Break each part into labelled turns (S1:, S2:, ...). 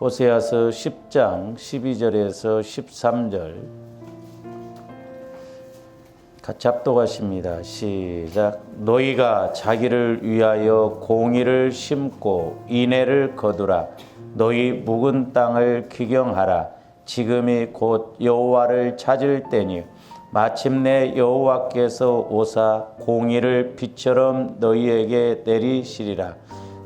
S1: 호세아서 10장 12절에서 13절 같이 합독하십니다. 시작. 너희가 자기를 위하여 공의를 심고 인애를 거두라. 너희 묵은 땅을 기경하라. 지금이 곧 여호와를 찾을 때니 마침내 여호와께서 오사 공의를 비처럼 너희에게 내리시리라.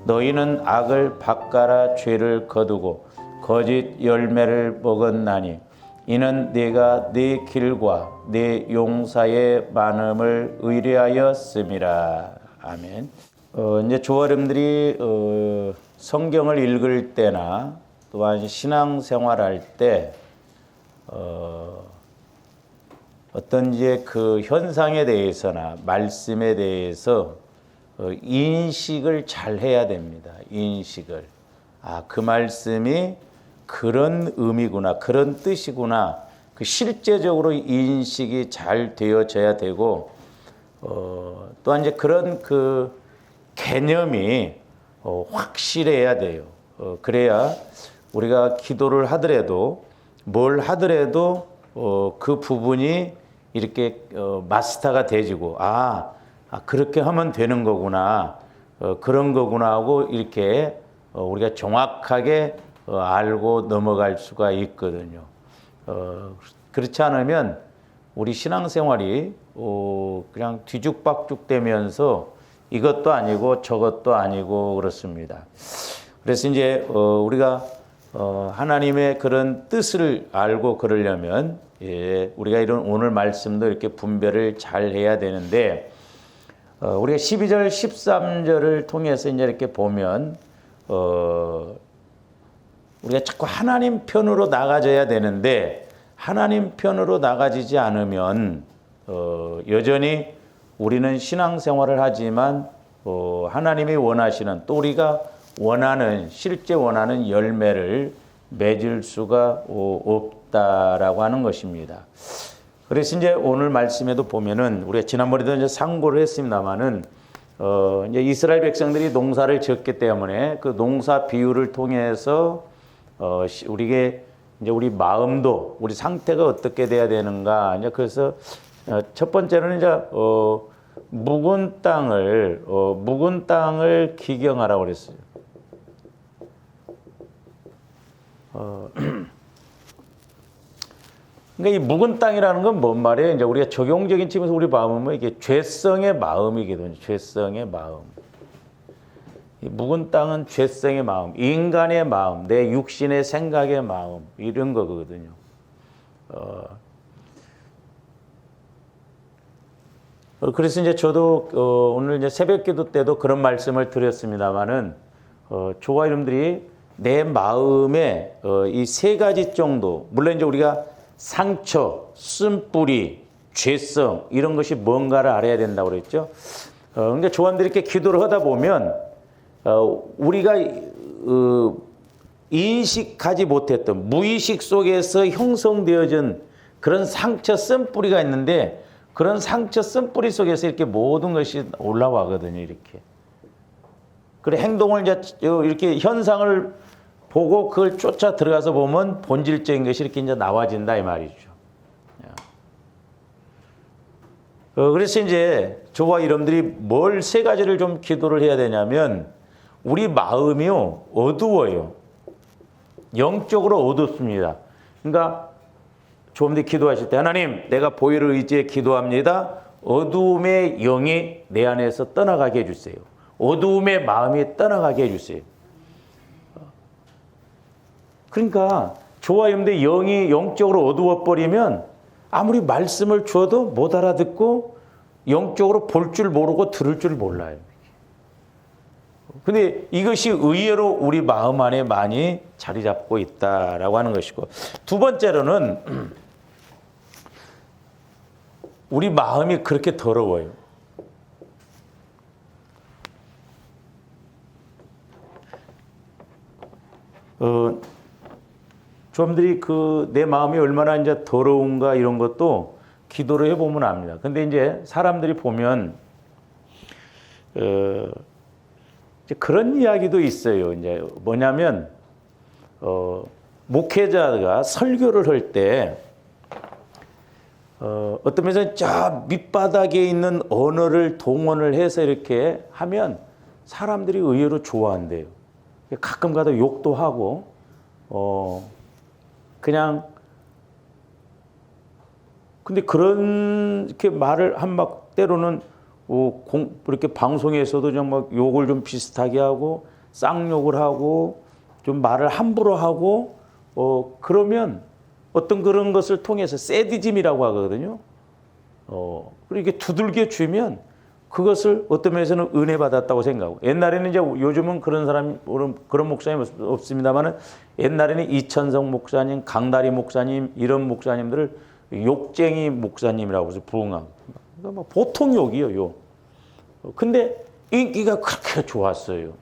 S1: 너희는 악을 밭가라 죄를 거두고 거짓 열매를 먹었나니 이는 네가 네 길과 네 용사의 많음을 의뢰하였음이라. 아멘. 이제 조아름들이 성경을 읽을 때나 또한 신앙생활할 때 어떤 이제 그 현상에 대해서나 말씀에 대해서 인식을 잘 해야 됩니다. 인식을. 그 말씀이 그런 의미구나, 그런 뜻이구나. 그 실제적으로 인식이 잘 되어져야 되고, 또한 이제 그런 그 개념이 확실해야 돼요. 그래야 우리가 기도를 하더라도 뭘 하더라도 그 부분이 이렇게 마스터가 되지고 그렇게 하면 되는 거구나, 그런 거구나 하고 이렇게 우리가 정확하게 알고 넘어갈 수가 있거든요. 그렇지 않으면 우리 신앙생활이 그냥 뒤죽박죽 되면서 이것도 아니고 저것도 아니고 그렇습니다. 그래서 이제 우리가 하나님의 그런 뜻을 알고 그러려면 우리가 이런 오늘 말씀도 이렇게 분별을 잘 해야 되는데, 우리가 12절, 13절을 통해서 이제 이렇게 보면, 우리가 자꾸 하나님 편으로 나가져야 되는데, 하나님 편으로 나가지지 않으면, 여전히 우리는 신앙생활을 하지만, 하나님이 원하시는, 또 우리가 원하는, 실제 원하는 열매를 맺을 수가 없다라고 하는 것입니다. 그래서 이제 오늘 말씀에도 보면은 우리가 지난번에도 이제 상고를 했습니다만은 이제 이스라엘 백성들이 농사를 지었기 때문에 그 농사 비유를 통해서 우리게 이제 우리 마음도 우리 상태가 어떻게 돼야 되는가, 이제 그래서 첫 번째로는 이제 묵은 땅을 기경하라고 그랬어요. 그러니까 이 묵은 땅이라는 건 뭔 말이에요? 이제 우리가 적용적인 측면에서 우리 마음은 이게 죄성의 마음이거든요. 죄성의 마음. 이 묵은 땅은 죄성의 마음, 인간의 마음, 내 육신의 생각의 마음, 이런 거거든요. 그래서 이제 저도 오늘 이제 새벽기도 때도 그런 말씀을 드렸습니다만은 저와 여러분들이 내 마음에 이 세 가지 정도, 물론 이제 우리가 상처, 쓴뿌리, 죄성 이런 것이 뭔가를 알아야 된다고 그랬죠. 그러니까 조원들이 이렇게 기도를 하다 보면 우리가 인식하지 못했던 무의식 속에서 형성되어진 그런 상처, 쓴뿌리가 있는데, 그런 상처, 쓴뿌리 속에서 이렇게 모든 것이 올라와거든요. 이렇게. 그래 행동을 이제 이렇게 현상을 보고 그걸 쫓아 들어가서 보면 본질적인 것이 이렇게 이제 나와진다 이 말이죠. 그래서 이제 저와 여러분들이 뭘 세 가지를 좀 기도를 해야 되냐면, 우리 마음이요 어두워요. 영적으로 어둡습니다. 그러니까 조금더 기도하실 때, 하나님 내가 보혈을 의지해 기도합니다. 어두움의 영이 내 안에서 떠나가게 해주세요. 어두움의 마음이 떠나가게 해주세요. 그러니까 저와 여러분들 영이 영적으로 어두워버리면 아무리 말씀을 줘도 못 알아듣고 영적으로 볼 줄 모르고 들을 줄 몰라요. 근데 이것이 의외로 우리 마음 안에 많이 자리 잡고 있다라고 하는 것이고, 두 번째로는 우리 마음이 그렇게 더러워요. 여러분들이 내 마음이 얼마나 이제 더러운가 이런 것도 기도를 해보면 압니다. 근데 이제 사람들이 보면, 이제 그런 이야기도 있어요. 이제 뭐냐면, 목회자가 설교를 할 때 어떤 면에서 저 밑바닥에 있는 언어를 동원을 해서 이렇게 하면 사람들이 의외로 좋아한대요. 가끔 가다 욕도 하고 그냥 근데 그런 이렇게 말을 막 때로는 이렇게 방송에서도 좀 막 욕을 좀 비슷하게 하고 쌍욕을 하고 좀 말을 함부로 하고 그러면 어떤 그런 것을 통해서 새디즘이라고 하거든요. 그리고 이게 두들겨 주면 그것을 어떤 면에서는 은혜 받았다고 생각하고 옛날에는 이제 요즘은 그런 사람 그런 목사님 없습니다만은 옛날에는 이천성 목사님, 강다리 목사님 이런 목사님들을 욕쟁이 목사님이라고 해서 부흥하고 그러니까 보통 욕이요, 욕. 근데 인기가 그렇게 좋았어요.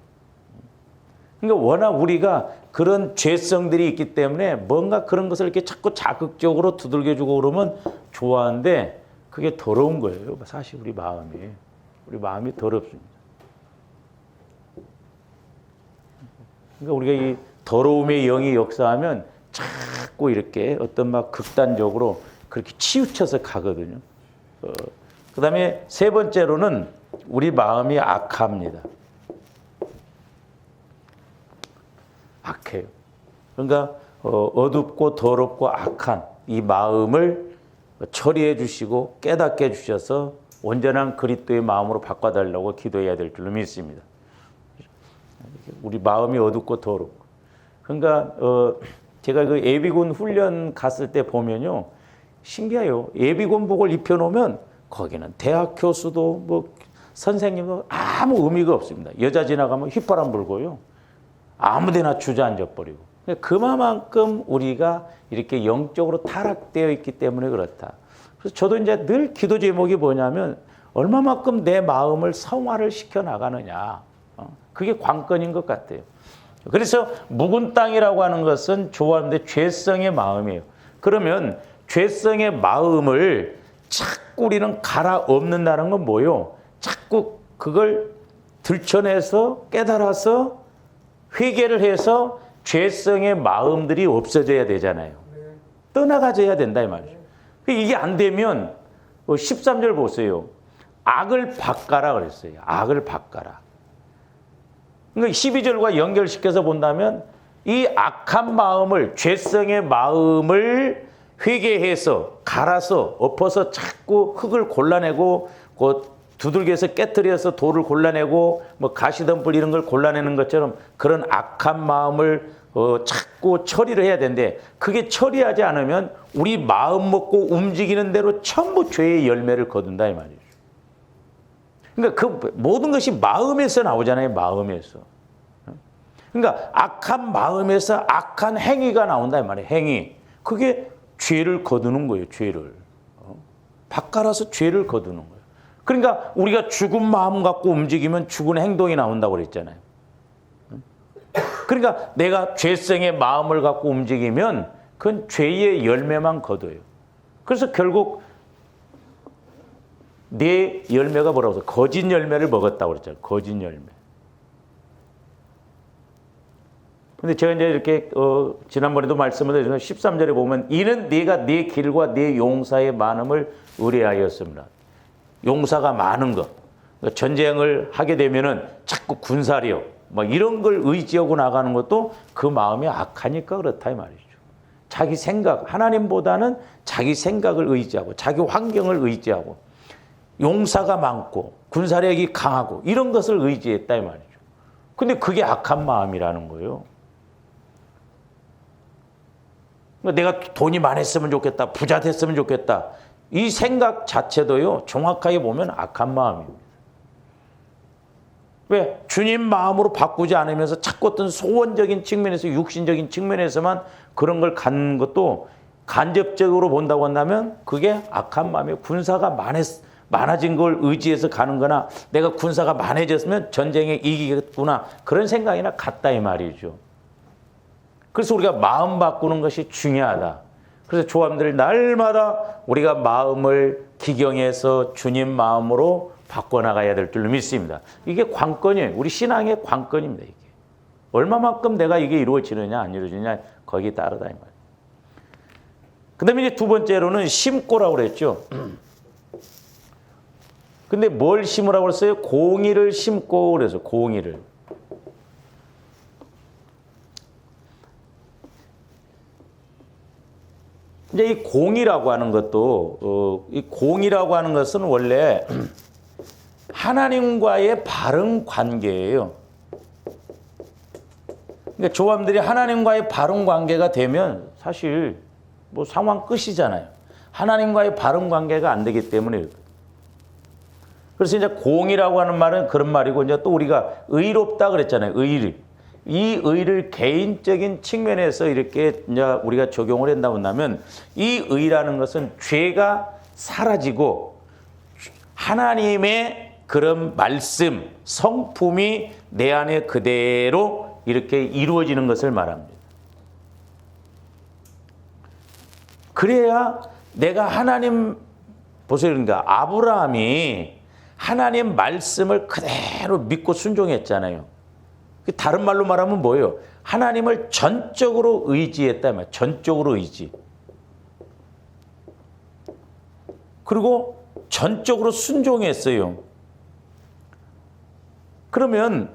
S1: 그러니까 워낙 우리가 그런 죄성들이 있기 때문에 뭔가 그런 것을 이렇게 자꾸 자극적으로 두들겨주고 그러면 좋아하는데 그게 더러운 거예요. 사실 우리 마음이 더럽습니다. 그러니까 우리가 이 더러움의 영이 역사하면 자꾸 이렇게 어떤 막 극단적으로 그렇게 치우쳐서 가거든요. 그 다음에 세 번째로는 우리 마음이 악합니다. 악해요. 그러니까 어둡고 더럽고 악한 이 마음을 처리해 주시고 깨닫게 해 주셔서 온전한 그리스도의 마음으로 바꿔달라고 기도해야 될 줄로 믿습니다. 우리 마음이 어둡고 더럽고. 그러니까 제가 그 예비군 훈련 갔을 때 보면요. 신기해요. 예비군복을 입혀놓으면 거기는 대학 교수도 뭐 선생님도 아무 의미가 없습니다. 여자 지나가면 휘파람 불고요. 아무데나 주저앉아 버리고. 그만큼 우리가 이렇게 영적으로 타락되어 있기 때문에 그렇다. 그래서 저도 이제 늘 기도 제목이 뭐냐면 얼마만큼 내 마음을 성화를 시켜 나가느냐. 그게 관건인 것 같아요. 그래서 묵은 땅이라고 하는 것은 좋아하는데 죄성의 마음이에요. 그러면 죄성의 마음을 자꾸 우리는 갈아엎는다는 건 뭐예요? 자꾸 그걸 들춰내서 깨달아서 회개를 해서 죄성의 마음들이 없어져야 되잖아요. 떠나가져야 된다 이 말이죠. 이게 안 되면 13절 보세요. 악을 바꿔라 그랬어요. 악을 바꿔라. 그러니까 12절과 연결시켜서 본다면 이 악한 마음을 죄성의 마음을 회개해서 갈아서 엎어서 자꾸 흙을 골라내고 두들겨서 깨트려서 돌을 골라내고 뭐 가시덤불 이런 걸 골라내는 것처럼 그런 악한 마음을 자꾸 처리를 해야 되는데 그게 처리하지 않으면 우리 마음 먹고 움직이는 대로 전부 죄의 열매를 거둔다 이 말이죠. 그러니까 그 모든 것이 마음에서 나오잖아요. 마음에서. 그러니까 악한 마음에서 악한 행위가 나온다 이 말이에요. 행위. 그게 죄를 거두는 거예요. 죄를. 바꿔라서 죄를 거두는 거예요. 그러니까 우리가 죽은 마음 갖고 움직이면 죽은 행동이 나온다고 그랬잖아요. 그러니까 내가 죄성의 마음을 갖고 움직이면 그건 죄의 열매만 거둬요. 그래서 결국 내 열매가 뭐라고 해서 거짓 열매를 먹었다고 그랬잖아요. 거짓 열매. 근데 제가 이제 이렇게 지난번에도 말씀을 드렸지만 13절에 보면 이는 네가 네 길과 네 용사의 많음을 의뢰하였습니다. 용사가 많은 것. 그러니까 전쟁을 하게 되면은 자꾸 군사력 뭐 이런 걸 의지하고 나가는 것도 그 마음이 악하니까 그렇다 이 말이죠. 자기 생각, 하나님보다는 자기 생각을 의지하고 자기 환경을 의지하고 용사가 많고 군사력이 강하고 이런 것을 의지했다 이 말이죠. 근데 그게 악한 마음이라는 거예요. 내가 돈이 많았으면 좋겠다. 부자 됐으면 좋겠다. 이 생각 자체도요. 정확하게 보면 악한 마음입니다. 왜? 주님 마음으로 바꾸지 않으면서 자꾸 어떤 소원적인 측면에서 육신적인 측면에서만 그런 걸 갖는 것도 간접적으로 본다고 한다면 그게 악한 마음이에요. 군사가 많아진 걸 의지해서 가는 거나 내가 군사가 많아졌으면 전쟁에 이기겠구나. 그런 생각이나 같다 이 말이죠. 그래서 우리가 마음 바꾸는 것이 중요하다. 그래서 조합들이 날마다 우리가 마음을 기경해서 주님 마음으로 바꿔나가야 될 줄로 믿습니다. 이게 관건이에요. 우리 신앙의 관건입니다. 이게. 얼마만큼 내가 이게 이루어지느냐 안 이루어지느냐 거기에 따르다 이 말이에요. 그다음에 이제 두 번째로는 심고라고 그랬죠. 근데 뭘 심으라고 그랬어요? 공의를 심고 그래서 공의를. 이제 이 공의라고 하는 것도 이 공의라고 하는 것은 원래 하나님과의 바른 관계예요. 그러니까 조함들이 하나님과의 바른 관계가 되면 사실 뭐 상황 끝이잖아요. 하나님과의 바른 관계가 안 되기 때문에. 그래서 이제 공의라고 하는 말은 그런 말이고, 이제 또 우리가 의롭다 그랬잖아요. 의를. 이 의를 개인적인 측면에서 이렇게 이제 우리가 적용을 한다면, 이 의라는 것은 죄가 사라지고 하나님의 그런 말씀, 성품이 내 안에 그대로 이렇게 이루어지는 것을 말합니다. 그래야 내가 하나님, 보세요. 그러니까 아브라함이 하나님 말씀을 그대로 믿고 순종했잖아요. 다른 말로 말하면 뭐예요? 하나님을 전적으로 의지했다 말이에요. 전적으로 의지. 그리고 전적으로 순종했어요. 그러면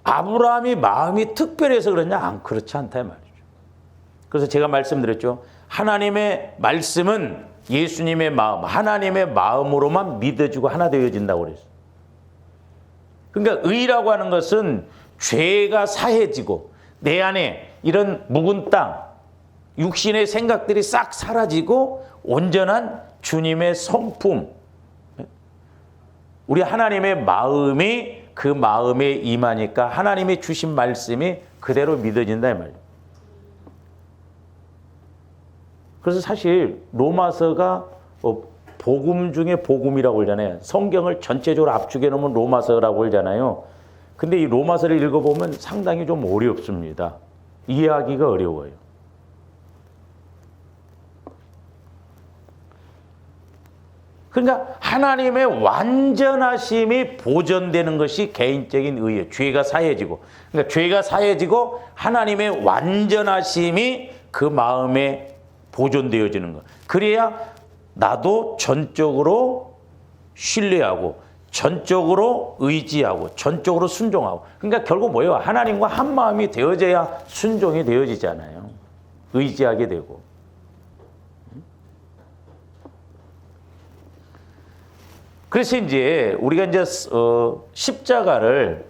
S1: 아브라함이 마음이 특별해서 그러냐? 안 그렇지 않다 말이죠. 그래서 제가 말씀드렸죠. 하나님의 말씀은 예수님의 마음, 하나님의 마음으로만 믿어지고 하나 되어진다고 그랬어요. 그러니까 의라고 하는 것은 죄가 사해지고 내 안에 이런 묵은 땅, 육신의 생각들이 싹 사라지고 온전한 주님의 성품, 우리 하나님의 마음이 그 마음에 임하니까 하나님이 주신 말씀이 그대로 믿어진다 이 말이에요. 그래서 사실 로마서가 복음 중에 복음이라고 그러잖아요. 성경을 전체적으로 압축해 놓으면 로마서라고 그러잖아요. 근데 이 로마서를 읽어보면 상당히 좀 어렵습니다. 이해하기가 어려워요. 그러니까 하나님의 완전하심이 보존되는 것이 개인적인 의예요. 죄가 사해지고. 그러니까 죄가 사해지고 하나님의 완전하심이 그 마음에 보존되어지는 것. 그래야 나도 전적으로 신뢰하고 전적으로 의지하고 전적으로 순종하고. 그러니까 결국 뭐예요? 하나님과 한 마음이 되어져야 순종이 되어지잖아요. 의지하게 되고. 그래서 이제 우리가 이제 십자가를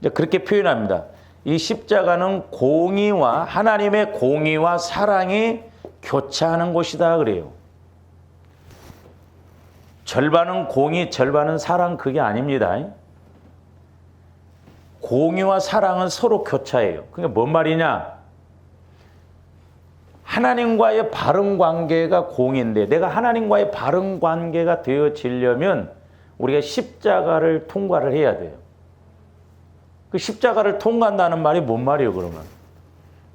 S1: 이제 그렇게 표현합니다. 이 십자가는 공의와 하나님의 공의와 사랑이 교차하는 곳이다 그래요. 절반은 공의, 절반은 사랑, 그게 아닙니다. 공의와 사랑은 서로 교차해요. 그게 뭔 말이냐? 하나님과의 바른 관계가 공의인데 내가 하나님과의 바른 관계가 되어지려면 우리가 십자가를 통과를 해야 돼요. 그 십자가를 통과한다는 말이 뭔 말이에요, 그러면?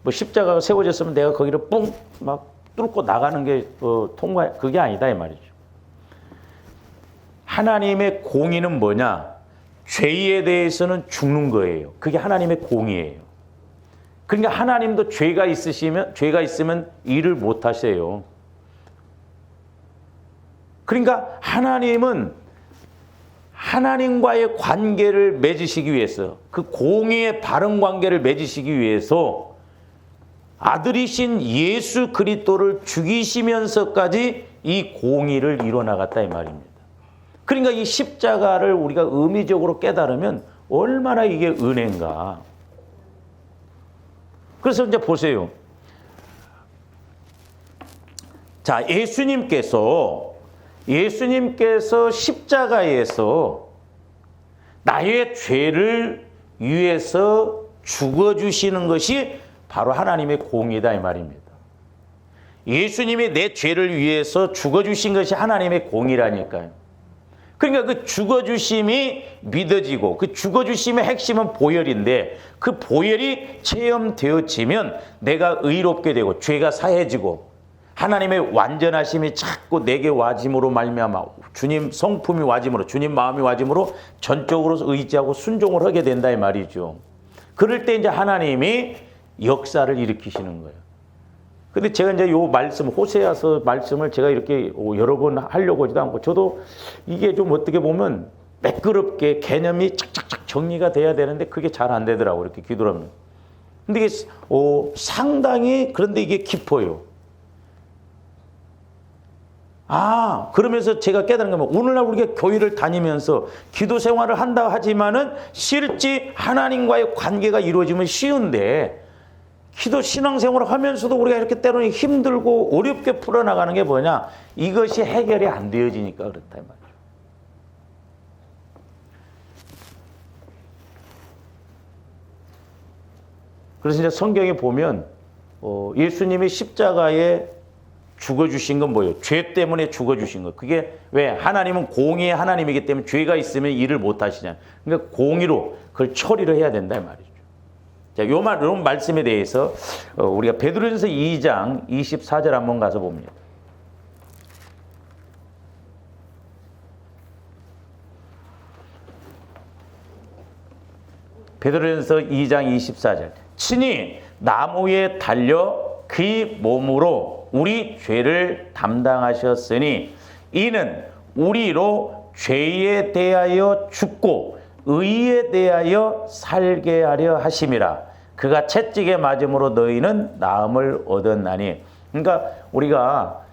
S1: 뭐 십자가가 세워졌으면 내가 거기를 뿡 막 뚫고 나가는 게 통과, 그게 아니다 이 말이죠. 하나님의 공의는 뭐냐? 죄에 대해서는 죽는 거예요. 그게 하나님의 공의예요. 그러니까 하나님도 죄가 있으면 일을 못 하세요. 그러니까 하나님은 하나님과의 관계를 맺으시기 위해서, 그 공의의 바른 관계를 맺으시기 위해서 아들이신 예수 그리스도를 죽이시면서까지 이 공의를 이뤄나갔다 이 말입니다. 그러니까 이 십자가를 우리가 의미적으로 깨달으면 얼마나 이게 은혜인가. 그래서 이제 보세요. 자, 예수님께서 십자가에서 나의 죄를 위해서 죽어주시는 것이 바로 하나님의 공의다 이 말입니다. 예수님이 내 죄를 위해서 죽어주신 것이 하나님의 공의라니까요. 그러니까 그 죽어주심이 믿어지고 그 죽어주심의 핵심은 보혈인데 그 보혈이 체험되어지면 내가 의롭게 되고 죄가 사해지고 하나님의 완전하심이 자꾸 내게 와짐으로 말미암아 주님 성품이 와짐으로 주님 마음이 와짐으로 전적으로 의지하고 순종을 하게 된다 이 말이죠. 그럴 때 이제 하나님이 역사를 일으키시는 거예요. 근데 제가 이제 요 말씀 호세아서 말씀을 제가 이렇게 여러 번 하려고 하지도 않고 저도 이게 좀 어떻게 보면 매끄럽게 개념이 착착착 정리가 돼야 되는데 그게 잘 안 되더라고요. 이렇게 기도를 하면. 근데 이게 상당히 그런데 이게 깊어요. 그러면서 제가 깨달은 건 오늘날 우리가 교회를 다니면서 기도 생활을 한다 하지만은 실제 하나님과의 관계가 이루어지면 쉬운데 기도 신앙생활을 하면서도 우리가 이렇게 때로는 힘들고 어렵게 풀어나가는 게 뭐냐? 이것이 해결이 안 되어지니까 그렇다 말이에요. 그래서 이제 성경에 보면 예수님이 십자가에 죽어주신 건 뭐예요? 죄 때문에 죽어주신 거. 그게 왜? 하나님은 공의의 하나님이기 때문에 죄가 있으면 일을 못 하시잖아요. 그러니까 공의로 그걸 처리를 해야 된다 이 말이죠. 자, 요 말씀에 대해서 우리가 베드로전서 2장 24절 한번 가서 봅니다. 베드로전서 2장 24절. 친히 나무에 달려 그의 몸으로 우리 죄를 담당하셨으니 이는 우리로 죄에 대하여 죽고 의에 대하여 살게 하려 하심이라. 그가 채찍에 맞음으로 너희는 나음을 얻었나니. 그러니까 우리가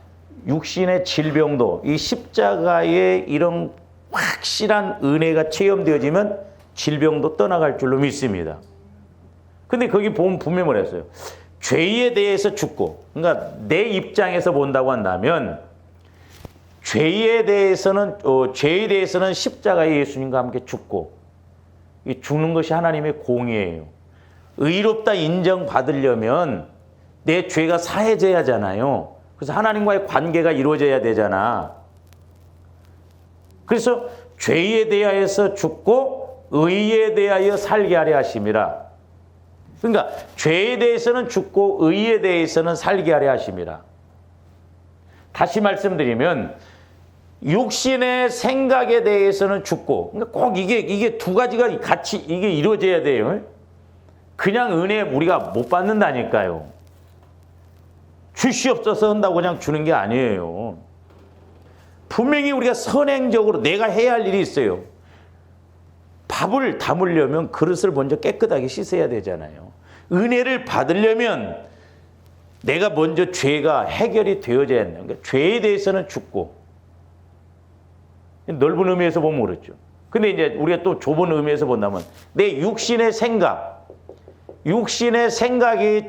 S1: 육신의 질병도 이 십자가의 이런 확실한 은혜가 체험되어지면 질병도 떠나갈 줄로 믿습니다. 근데 거기 보면 분명히 뭐랬어요? 죄에 대해서 죽고, 그러니까 내 입장에서 본다고 한다면 죄에 대해서는 십자가에 예수님과 함께 죽고, 이 죽는 것이 하나님의 공의예요. 의롭다 인정받으려면 내 죄가 사해져야 하잖아요. 그래서 하나님과의 관계가 이루어져야 되잖아. 그래서 죄에 대하여서 죽고 의에 대하여 살게 하려 하심이라. 그러니까 죄에 대해서는 죽고 의에 대해서는 살게 하려 하심이라. 다시 말씀드리면 육신의 생각에 대해서는 죽고, 그러니까 꼭 이게 두 가지가 같이 이게 이루어져야 돼요. 그냥 은혜 우리가 못 받는다니까요. 주시옵소서 한다고 그냥 주는 게 아니에요. 분명히 우리가 선행적으로 내가 해야 할 일이 있어요. 밥을 담으려면 그릇을 먼저 깨끗하게 씻어야 되잖아요. 은혜를 받으려면 내가 먼저 죄가 해결이 되어져야 한다. 그러니까 죄에 대해서는 죽고, 넓은 의미에서 보면 그렇죠. 근데 이제 우리가 또 좁은 의미에서 본다면 내 육신의 생각에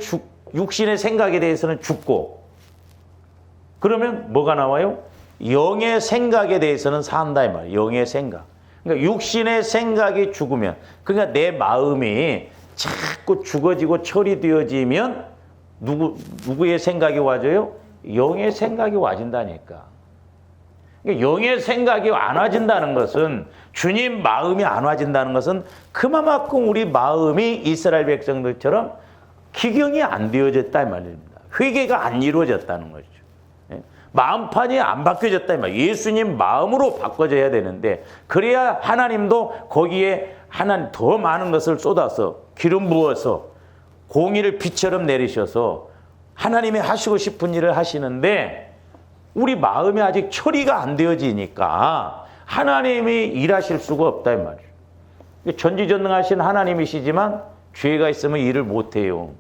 S1: 대해서는 죽고, 그러면 뭐가 나와요? 영의 생각에 대해서는 산다 이 말이에요. 영의 생각. 그러니까 육신의 생각이 죽으면, 그러니까 내 마음이 자꾸 죽어지고 처리되어지면 누구의 생각이 와져요? 영의 생각이 와진다니까. 그러니까 영의 생각이 안 와진다는 것은, 주님 마음이 안 와진다는 것은 그만큼 우리 마음이 이스라엘 백성들처럼 기경이 안 되어졌다 이 말입니다. 회개가 안 이루어졌다는 거죠. 마음판이 안 바뀌어졌다 이 말이에요. 예수님 마음으로 바꿔져야 되는데, 그래야 하나님도 거기에 하나님 더 많은 것을 쏟아서 기름 부어서 공의를 빛처럼 내리셔서 하나님이 하시고 싶은 일을 하시는데, 우리 마음이 아직 처리가 안 되어지니까 하나님이 일하실 수가 없다 이 말이에요. 전지전능하신 하나님이시지만 죄가 있으면 일을 못해요.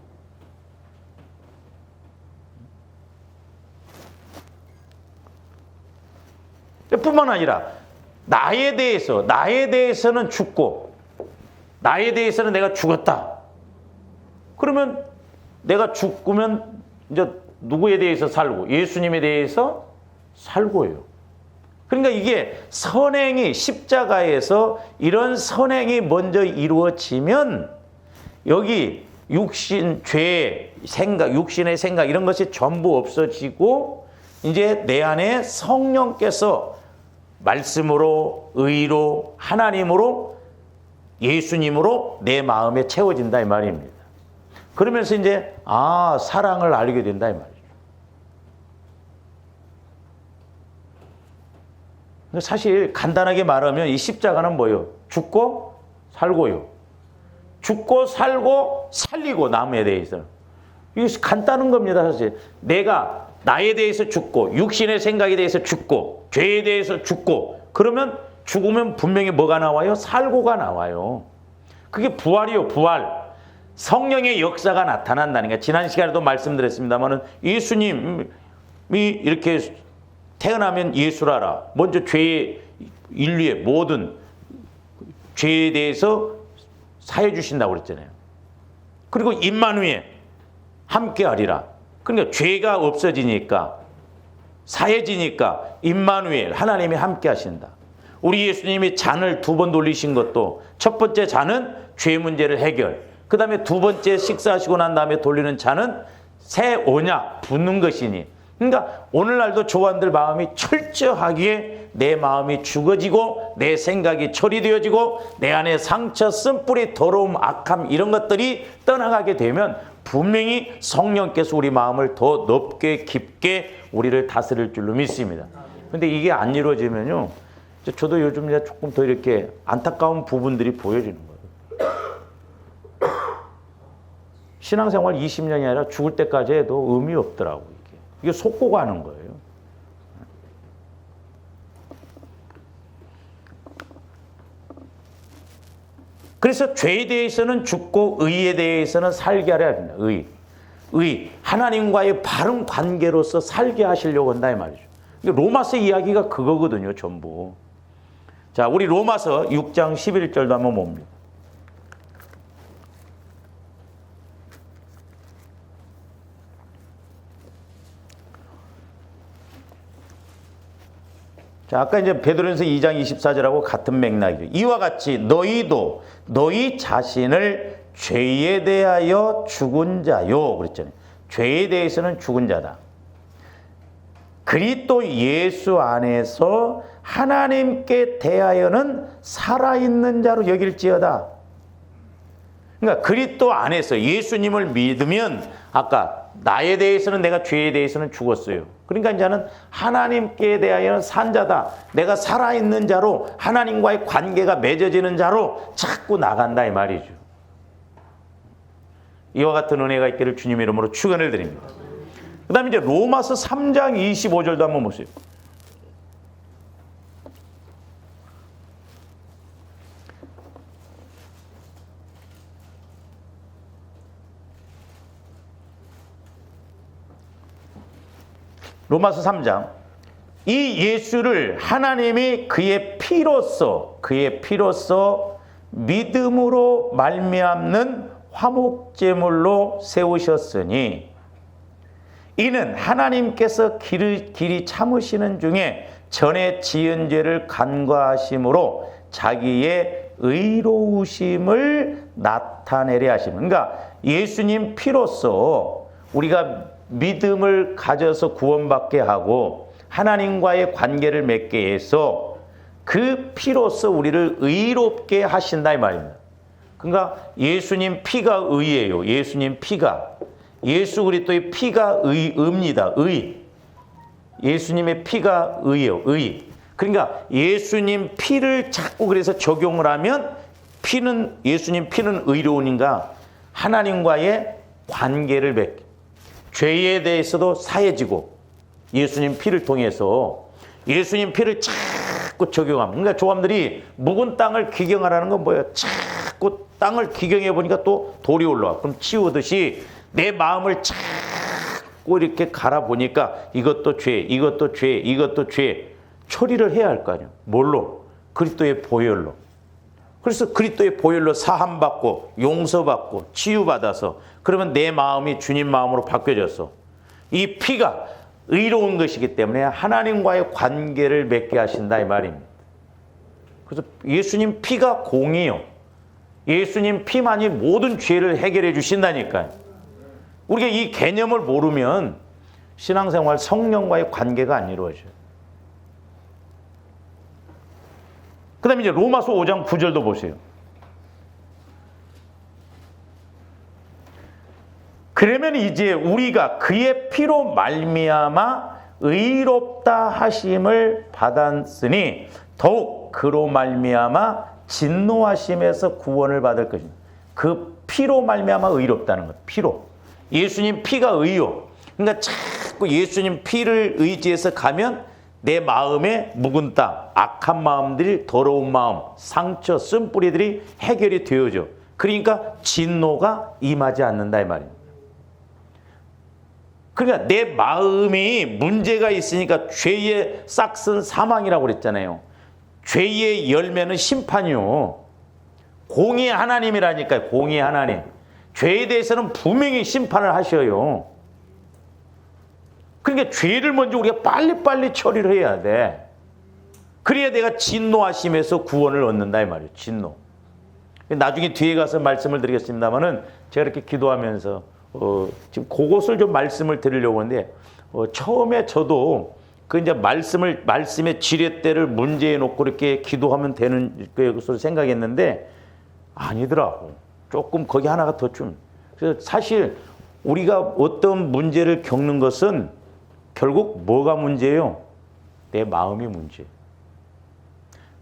S1: 뿐만 아니라 나에 대해서는 죽고, 나에 대해서는 내가 죽었다. 그러면 내가 죽으면 이제 누구에 대해서 살고? 예수님에 대해서 살고요. 그러니까 이게 선행이 십자가에서 이런 선행이 먼저 이루어지면 여기 육신, 죄, 생각, 육신의 생각 이런 것이 전부 없어지고 이제 내 안에 성령께서 말씀으로, 의로, 하나님으로, 예수님으로 내 마음에 채워진다 이 말입니다. 그러면서 이제 사랑을 알게 된다 이 말이죠. 사실 간단하게 말하면 이 십자가는 뭐예요? 죽고 살고요. 죽고 살고 살리고 남에 대해서는. 이게 간단한 겁니다, 사실. 내가 나에 대해서 죽고 육신의 생각에 대해서 죽고 죄에 대해서 죽고 그러면 죽으면 분명히 뭐가 나와요? 살고가 나와요. 그게 부활이요, 부활. 성령의 역사가 나타난다니까. 지난 시간에도 말씀드렸습니다만은 예수님이 이렇게 태어나면 예수라라. 먼저 죄의 인류의 모든 죄에 대해서 사해 주신다고 그랬잖아요. 그리고 임마누엘 함께 하리라. 그러니까 죄가 없어지니까 사해지니까 임마누엘 하나님이 함께 하신다. 우리 예수님이 잔을 2번 돌리신 것도 첫 번째 잔은 죄 문제를 해결. 그 다음에 두 번째 식사하시고 난 다음에 돌리는 잔은 새 언약 붓는 것이니. 그러니까 오늘날도 조안들 마음이 철저하게 내 마음이 죽어지고 내 생각이 처리되어지고 내 안에 상처, 쓴뿌리, 더러움, 악함 이런 것들이 떠나가게 되면 분명히 성령께서 우리 마음을 더 높게 깊게 우리를 다스릴 줄로 믿습니다. 그런데 이게 안 이루어지면요, 저도 요즘 조금 더 이렇게 안타까운 부분들이 보여지는 거예요. 신앙생활 20년이 아니라 죽을 때까지 해도 의미 없더라고요. 이게 속고 가는 거예요. 그래서 죄에 대해서는 죽고 의에 대해서는 살게 하려 합니다. 의. 하나님과의 바른 관계로서 살게 하시려고 한다 이 말이죠. 로마서 이야기가 그거거든요, 전부. 자, 우리 로마서 6장 11절도 한번 봅니다. 자, 아까 이제 베드로전서 2장 24절하고 같은 맥락이죠. 이와 같이 너희도 너희 자신을 죄에 대하여 죽은 자요. 그랬잖아요. 죄에 대해서는 죽은 자다. 그리스도 예수 안에서 하나님께 대하여는 살아있는 자로 여길지어다. 그러니까 그리스도 안에서 예수님을 믿으면 아까 나에 대해서는 내가 죄에 대해서는 죽었어요. 그러니까 이제는 하나님께 대하여는 산 자다. 내가 살아있는 자로 하나님과의 관계가 맺어지는 자로 자꾸 나간다 이 말이죠. 이와 같은 은혜가 있기를 주님의 이름으로 축원을 드립니다. 그 다음에 이제 로마서 3장 25절도 한번 보세요. 로마서 3장. 이 예수를 하나님이 그의 피로써 믿음으로 말미암는 화목제물로 세우셨으니 이는 하나님께서 길이 참으시는 중에 전에 지은 죄를 간과하심으로 자기의 의로우심을 나타내려 하심. 그러니까 예수님 피로써 우리가 믿음을 가져서 구원받게 하고 하나님과의 관계를 맺게 해서 그 피로써 우리를 의롭게 하신다 이 말입니다. 그러니까 예수님 피가 의예요. 예수님 피가. 예수 그리스도의 피가 의입니다. 의. 예수님의 피가 의예요. 의. 그러니까 예수님 피를 자꾸 그래서 적용을 하면 예수님 피는 의로우니까 하나님과의 관계를 맺게. 죄에 대해서도 사해지고 예수님 피를 통해서 예수님 피를 자꾸 적용하면, 그러니까 조함들이 묵은 땅을 기경하라는 건 뭐예요? 자꾸 땅을 기경해 보니까 또 돌이 올라와. 그럼 치우듯이 내 마음을 자꾸 이렇게 갈아보니까 이것도 죄, 이것도 죄, 이것도 죄. 처리를 해야 할 거 아니에요. 뭘로? 그리스도의 보혈로. 그래서 그리스도의 보혈로 사함받고 용서받고 치유받아서 그러면 내 마음이 주님 마음으로 바뀌어졌어. 이 피가 의로운 것이기 때문에 하나님과의 관계를 맺게 하신다 이 말입니다. 그래서 예수님 피가 공이요. 예수님 피만이 모든 죄를 해결해 주신다니까요. 우리가 이 개념을 모르면 신앙생활 성령과의 관계가 안 이루어져요. 그 다음에 이제 로마서 5장 9절도 보세요. 그러면 이제 우리가 그의 피로 말미암아 의롭다 하심을 받았으니 더욱 그로 말미암아 진노하심에서 구원을 받을 것입니다. 그 피로 말미암아 의롭다는 것. 피로. 예수님 피가 의요. 그러니까 자꾸 예수님 피를 의지해서 가면 내 마음에 묵은 땅, 악한 마음들이, 더러운 마음, 상처, 쓴뿌리들이 해결이 되어져. 그러니까 진노가 임하지 않는다 이 말입니다. 그러니까 내 마음이 문제가 있으니까 죄의 싹은 사망이라고 그랬잖아요. 죄의 열매는 심판이요. 공의 하나님이라니까요. 공의 하나님. 죄에 대해서는 분명히 심판을 하셔요. 그러니까 죄를 먼저 우리가 빨리빨리 처리를 해야 돼. 그래야 내가 진노하심에서 구원을 얻는다 이 말이에요. 진노. 나중에 뒤에 가서 말씀을 드리겠습니다만은 제가 이렇게 기도하면서 지금 그것을 좀 말씀을 드리려고 하는데 처음에 저도 그 이제 말씀의 지렛대를 문제에 놓고 이렇게 기도하면 되는 것을 생각했는데 아니더라고. 조금 거기 하나가 더 좀. 그래서 사실 우리가 어떤 문제를 겪는 것은 결국 뭐가 문제예요? 내 마음이 문제.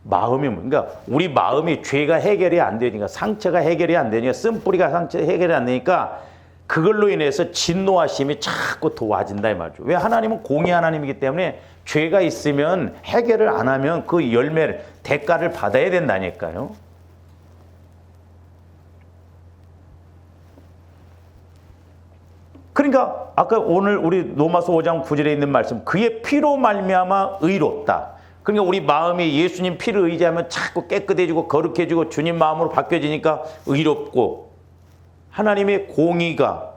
S1: 그러니까 우리 마음이 죄가 해결이 안 되니까, 상처가 해결이 안 되니까, 쓴뿌리가 상처 해결이 안 되니까 그걸로 인해서 진노하심이 자꾸 더 와진다 이 말이죠. 왜? 하나님은 공의 하나님이기 때문에 죄가 있으면 해결을 안 하면 그 열매를, 대가를 받아야 된다니까요. 그러니까 아까 오늘 우리 로마서 5장 9절에 있는 말씀, 그의 피로 말미암아 의롭다. 그러니까 우리 마음이 예수님 피를 의지하면 자꾸 깨끗해지고 거룩해지고 주님 마음으로 바뀌어지니까 의롭고, 하나님의 공의가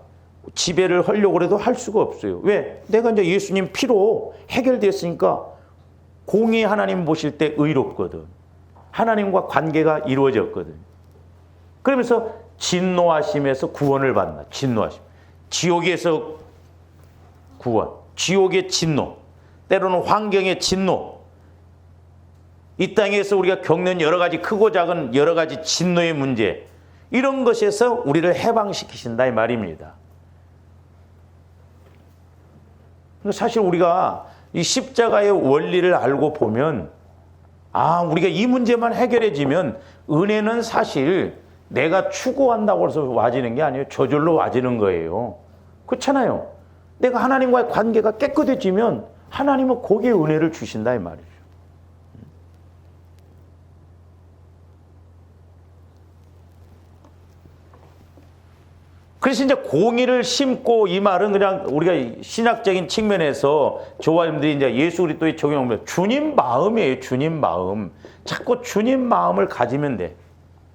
S1: 지배를 하려고 해도 할 수가 없어요. 왜? 내가 이제 예수님 피로 해결됐으니까 공의 하나님 보실 때 의롭거든. 하나님과 관계가 이루어졌거든. 그러면서 진노하심에서 구원을 받나. 진노하심. 지옥에서 구원, 지옥의 진노, 때로는 환경의 진노, 이 땅에서 우리가 겪는 여러 가지 크고 작은 여러 가지 진노의 문제, 이런 것에서 우리를 해방시키신다 이 말입니다. 사실 우리가 이 십자가의 원리를 알고 보면, 우리가 이 문제만 해결해지면 은혜는 사실 내가 추구한다고 해서 와지는 게 아니에요. 저절로 와지는 거예요. 그렇잖아요. 내가 하나님과의 관계가 깨끗해지면 하나님은 거기에 은혜를 주신다 이 말이죠. 그래서 이제 공의를 심고, 이 말은 그냥 우리가 신학적인 측면에서 조화님들이 이제 예수 그리스도에 적용하면 주님 마음이에요. 주님 마음. 자꾸 주님 마음을 가지면 돼.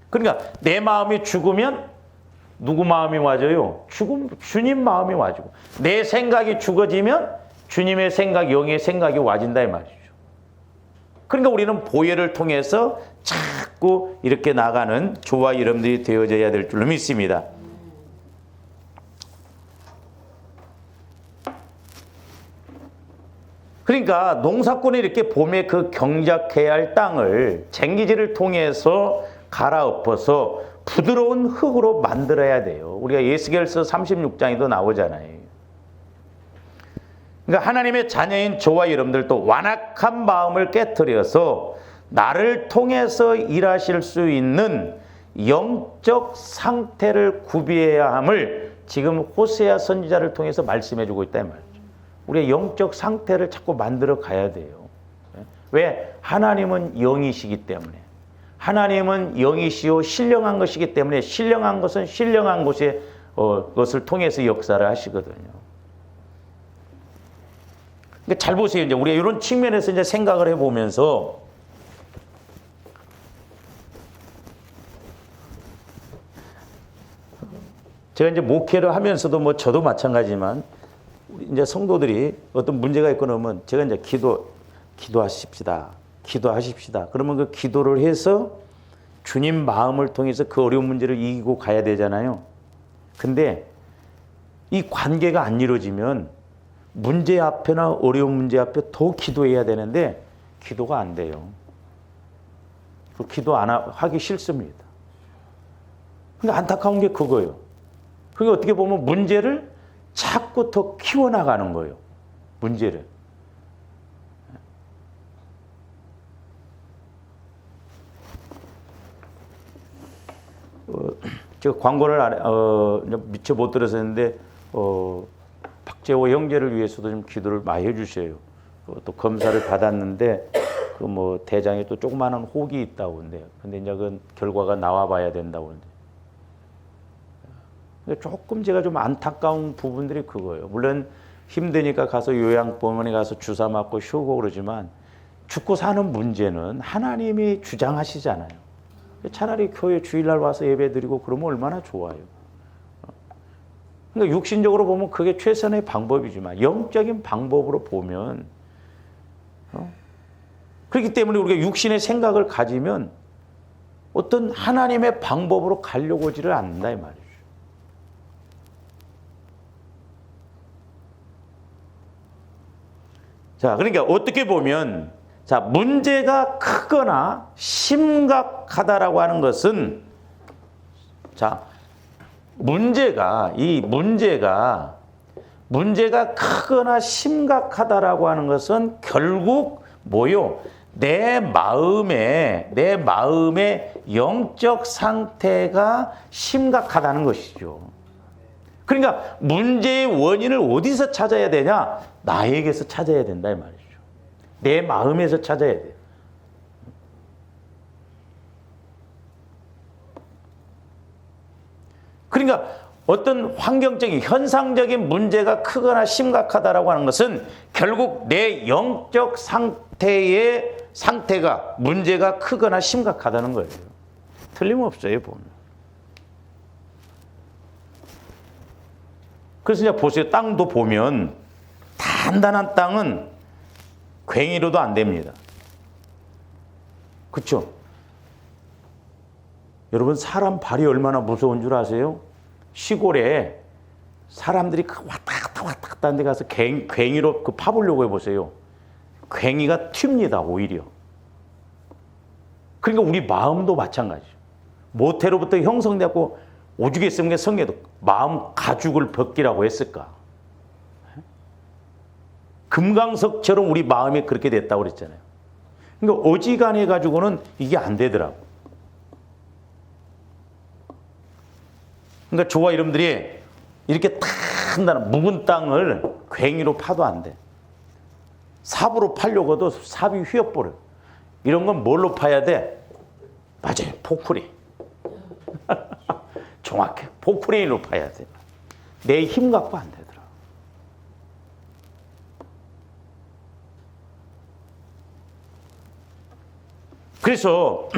S1: 그러니까 내 마음이 죽으면 누구 마음이 와져요? 주님 마음이 와지고, 내 생각이 죽어지면 주님의 생각, 영의 생각이 와진다 이 말이죠. 그러니까 우리는 보혈을 통해서 자꾸 이렇게 나가는 저와 여러분들이 되어져야 될 줄로 믿습니다. 그러니까 농사꾼이 이렇게 봄에 그 경작해야 할 땅을 쟁기질을 통해서 갈아엎어서 부드러운 흙으로 만들어야 돼요. 우리가 예스겔서 36장에도 나오잖아요. 그러니까 하나님의 자녀인 저와 여러분들도 완악한 마음을 깨트려서 나를 통해서 일하실 수 있는 영적 상태를 구비해야 함을 지금 호세아 선지자를 통해서 말씀해 주고 있다 이 말이죠. 우리의 영적 상태를 자꾸 만들어 가야 돼요. 왜? 하나님은 영이시기 때문에. 하나님은 영이시요 신령한 것이기 때문에 신령한 것은 신령한 것을 통해서 역사를 하시거든요. 그러니까 잘 보세요. 이제 우리가 이런 측면에서 이제 생각을 해보면서 제가 이제 목회를 하면서도 뭐 저도 마찬가지지만 이제 성도들이 어떤 문제가 있고 그러면 제가 이제 기도하십시다. 그러면 그 기도를 해서 주님 마음을 통해서 그 어려운 문제를 이기고 가야 되잖아요. 근데 이 관계가 안 이루어지면 문제 앞에나 어려운 문제 앞에 더 기도해야 되는데 기도가 안 돼요. 그 기도 안 하기 싫습니다. 그러니까 안타까운 게 그거예요. 그게 어떻게 보면 문제를 자꾸 더 키워나가는 거예요. 문제를. 제가 광고를 미처 못 들었었는데 박재호 형제를 위해서도 좀 기도를 많이 해주셔요. 또 검사를 받았는데 그 뭐 대장에 또 조그마한 혹이 있다고 근데 이제 그 결과가 나와봐야 된다고 근데 조금 제가 좀 안타까운 부분들이 그거예요. 물론 힘드니까 가서 요양병원에 가서 주사 맞고 쉬고 그러지만 죽고 사는 문제는 하나님이 주장하시잖아요. 차라리 교회 주일날 와서 예배드리고 그러면 얼마나 좋아요. 그러니까 육신적으로 보면 그게 최선의 방법이지만 영적인 방법으로 보면 그렇기 때문에 우리가 육신의 생각을 가지면 어떤 하나님의 방법으로 가려고 하지를 않는다 이 말이죠. 자, 그러니까 어떻게 보면 자, 문제가 크거나 심각하다라고 하는 것은 자, 문제가 크거나 심각하다라고 하는 것은 결국 뭐요? 내 마음의 영적 상태가 심각하다는 것이죠. 그러니까 문제의 원인을 어디서 찾아야 되냐? 나에게서 찾아야 된다 이 말이죠. 내 마음에서 찾아야 돼요. 그러니까 어떤 환경적인 현상적인 문제가 크거나 심각하다라고 하는 것은 결국 내 영적 상태가 문제가 크거나 심각하다는 거예요. 틀림없어요, 보면. 그래서 이제 보세요. 땅도 보면 단단한 땅은 괭이로도 안 됩니다. 그렇죠? 여러분 사람 발이 얼마나 무서운 줄 아세요? 시골에 사람들이 왔다 갔다 하는 데 가서 괭이로 파보려고 해보세요. 괭이가 튑니다, 오히려. 그러니까 우리 마음도 마찬가지죠. 모태로부터 형성되었고 오죽 했으면 성경에도 마음 가죽을 벗기라고 했을까? 금강석처럼 우리 마음이 그렇게 됐다고 그랬잖아요. 그러니까 어지간해 가지고는 이게 안 되더라고. 그러니까 저와 여러분들이 이렇게 단단한 묵은 땅을 괭이로 파도 안 돼. 삽으로 파려고 해도 삽이 휘어버려. 이런 건 뭘로 파야 돼? 맞아요. 포크레인. 정확해. 포크레인으로 파야 돼. 내 힘 갖고 안 되더라. 그래서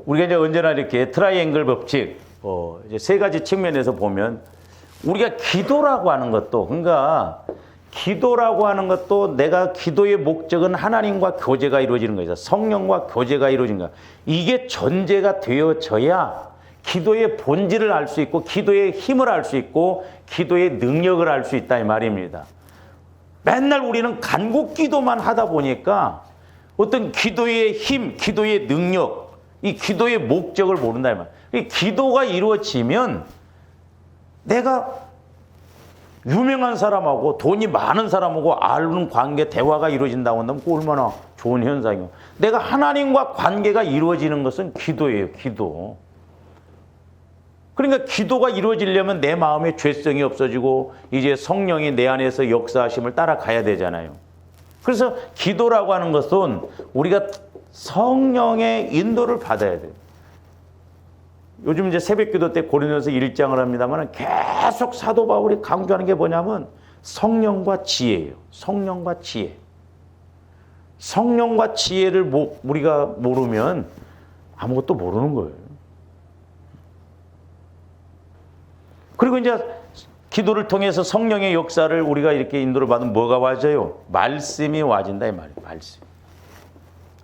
S1: 우리가 이제 언제나 이렇게 트라이앵글 법칙, 이제 세 가지 측면에서 보면 우리가 기도라고 하는 것도, 그러니까 기도라고 하는 것도 내가 기도의 목적은 하나님과 교제가 이루어지는 거죠. 성령과 교제가 이루어진 거야. 이게 전제가 되어져야 기도의 본질을 알 수 있고, 기도의 힘을 알 수 있고, 기도의 능력을 알 수 있다 이 말입니다. 맨날 우리는 간곡 기도만 하다 보니까 어떤 기도의 힘, 기도의 능력, 이 기도의 목적을 모른다 이 말이에요. 기도가 이루어지면 내가 유명한 사람하고 돈이 많은 사람하고 아는 관계, 대화가 이루어진다고 한다면 그거 얼마나 좋은 현상이에요. 내가 하나님과 관계가 이루어지는 것은 기도예요, 기도. 그러니까 기도가 이루어지려면 내 마음에 죄성이 없어지고 이제 성령이 내 안에서 역사하심을 따라가야 되잖아요. 그래서 기도라고 하는 것은 우리가 성령의 인도를 받아야 돼요. 요즘 이제 새벽기도 때 고린도서 1장을 합니다만 계속 사도 바울이 강조하는 게 뭐냐면 성령과 지혜예요. 성령과 지혜. 성령과 지혜를 우리가 모르면 아무것도 모르는 거예요. 그리고 이제 기도를 통해서 성령의 역사를 우리가 이렇게 인도를 받으면 뭐가 와져요? 말씀이 와진다 이 말이에요.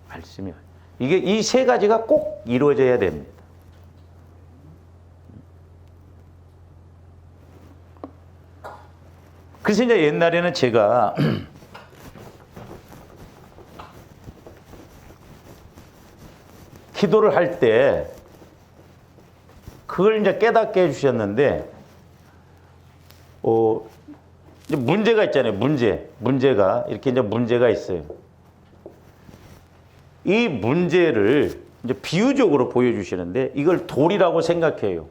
S1: 말씀이. 이게 이 세 가지가 꼭 이루어져야 됩니다. 그래서 이제 옛날에는 제가 기도를 할 때 그걸 이제 깨닫게 해주셨는데, 이제 문제가 있잖아요. 문제가 이렇게 이제 문제가 있어요. 이 문제를 이제 비유적으로 보여주시는데 이걸 돌이라고 생각해요.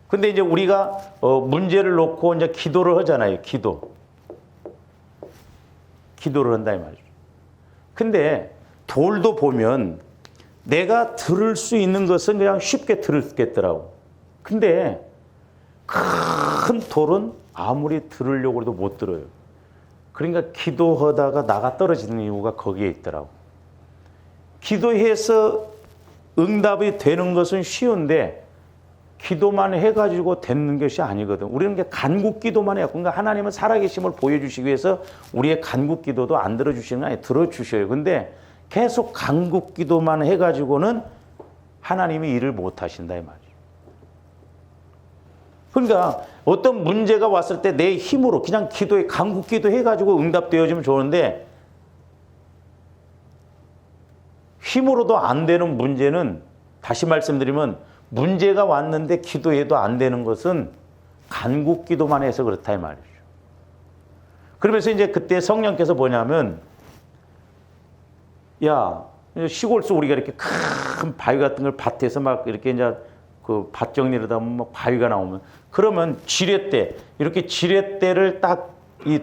S1: 근데 이제 우리가 문제를 놓고 이제 기도를 하잖아요. 기도를 한다 이 말이죠. 근데 돌도 보면 내가 들을 수 있는 것은 그냥 쉽게 들었겠더라고. 근데 큰 돌은 아무리 들으려고 해도 못 들어요. 그러니까 기도하다가 나가 떨어지는 이유가 거기에 있더라고. 기도해서 응답이 되는 것은 쉬운데 기도만 해가지고 되는 것이 아니거든. 우리는 간국 기도만 해요. 그러니까 하나님은 살아계심을 보여주시기 위해서 우리의 간국 기도도 안 들어주시는 거 아니에요. 들어주셔요. 근데 계속 간국 기도만 해가지고는 하나님이 일을 못 하신다 이 말이에요. 그러니까 어떤 문제가 왔을 때 내 힘으로 그냥 기도에 간국 기도 해가지고 응답되어지면 좋은데 힘으로도 안 되는 문제는 다시 말씀드리면 문제가 왔는데 기도해도 안 되는 것은 간국 기도만 해서 그렇다 이 말이죠. 그러면서 이제 그때 성령께서 뭐냐면 야 시골서 우리가 이렇게 큰 바위 같은 걸 밭에서 막 이렇게 이제 그 밭 정리를 하다 보면 막 바위가 나오면 그러면 지렛대 이렇게 지렛대를 딱 이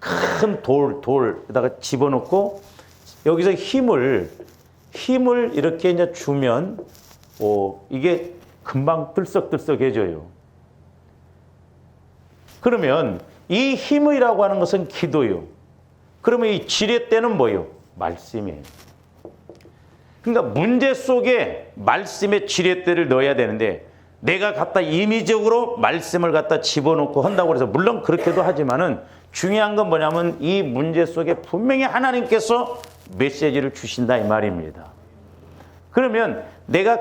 S1: 큰 돌에다가 집어넣고 여기서 힘을 이렇게 이제 주면 이게 금방 들썩들썩해져요. 그러면 이 힘이라고 하는 것은 기도요. 그러면 이 지렛대는 뭐예요? 말씀이에요. 그러니까 문제 속에 말씀의 지렛대를 넣어야 되는데 내가 갖다 임의적으로 말씀을 갖다 집어넣고 한다고 해서 물론 그렇게도 하지만은 중요한 건 뭐냐면 이 문제 속에 분명히 하나님께서 메시지를 주신다 이 말입니다. 그러면 내가